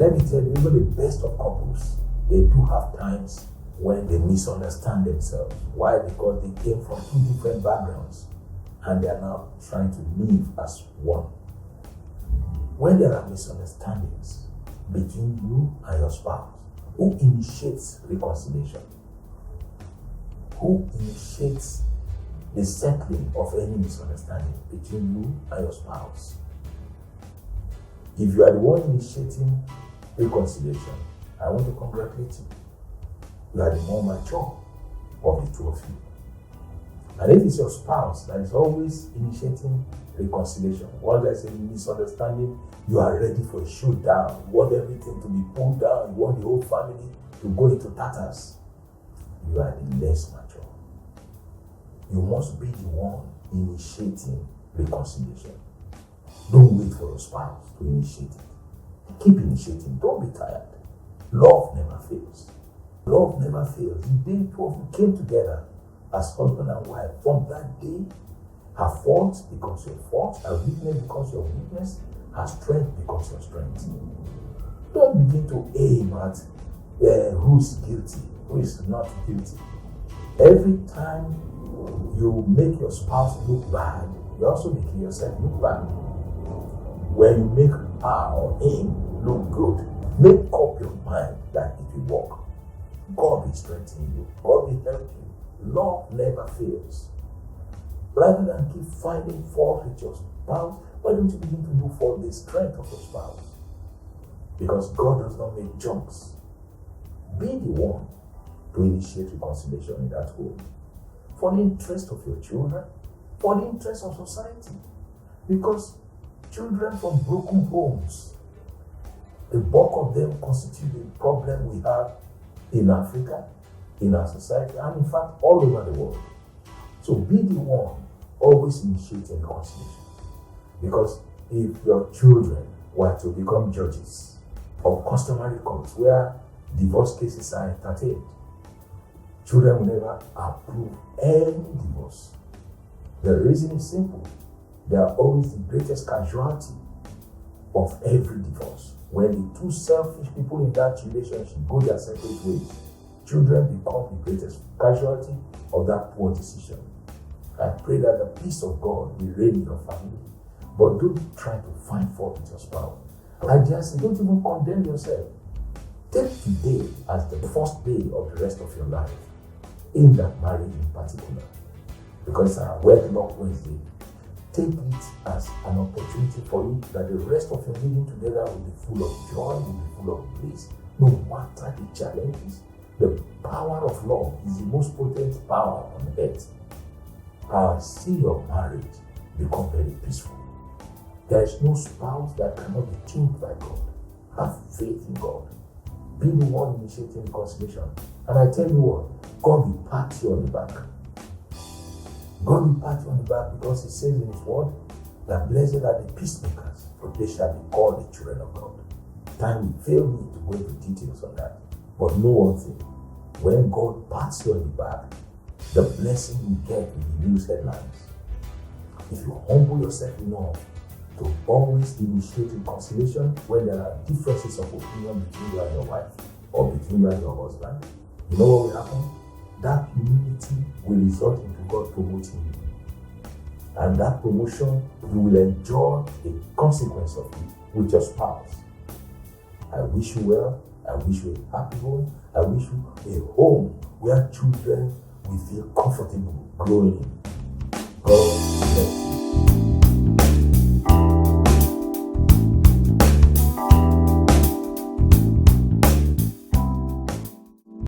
let me tell you, even the best of couples, they do have times when they misunderstand themselves. Why? Because they came from two different backgrounds and they are now trying to live as one. When there are misunderstandings between you and your spouse, who initiates reconciliation? Who initiates the settling of any misunderstanding between you and your spouse? If you are the one initiating reconciliation, I want to congratulate you. You are the more mature of the two of you. And if it's your spouse that is always initiating reconciliation, once there's a misunderstanding, you are ready for a showdown. You want everything to be pulled down. You want the whole family to go into tatters. You are the less mature. You must be the one initiating reconciliation. Don't wait for your spouse to initiate it. Keep initiating. Don't be tired. Love never fails. Love never fails. The day two of you came together as husband and wife, from that day, her fault becomes your fault, her weakness becomes your weakness, her strength becomes your strength. Don't begin to aim at who's guilty, who is not guilty. Every time you make your spouse look bad, you're also making yourself look bad. When you make her or him look good, make up your mind that it will work. God will strengthen you. God will help you. Love never fails. Rather than keep finding fault with your spouse, why don't you begin to look for the strength of your spouse? Because God does not make junks. Be the one to initiate reconciliation in that home. For the interest of your children, for the interest of society. Because children from broken homes, the bulk of them constitute the problem we have in Africa, in our society, and in fact, all over the world. So be the one always initiating reconciliation. Because if your children were to become judges of customary courts where divorce cases are entertained, children will never approve any divorce. The reason is simple. They are always the greatest casualty of every divorce. When the two selfish people in that relationship go their separate ways, children become the greatest casualty of that poor decision. I pray that the peace of God will reign in your family. But don't try to find fault with your spouse. I just say, don't even condemn yourself. Take today as the first day of the rest of your life, in that marriage in particular, because it's a wedlock Wednesday. Take it as an opportunity for you that the rest of your living together will be full of joy, will be full of bliss, no matter the challenges. The power of love is the most potent power on earth. See your marriage become very peaceful. There is no spouse that cannot be changed by God. Have faith in God. Be the one initiating reconciliation. And I tell you what, God will pat you on the back. God will pat you on the back because He says in His word that blessed are the peacemakers, for they shall be called the children of God. Time will fail me to go into details on that. But know one thing, when God pats you on the back, the blessing you get will be news headlines. If you humble yourself enough to always initiate reconciliation when there are differences of opinion between you and your wife or between you and your husband, you know what will happen? That unity will result into God promoting you. And that promotion, you will enjoy the consequence of it with your spouse. I wish you well. I wish you a happy home. I wish you a home where children will feel comfortable growing in. God bless you.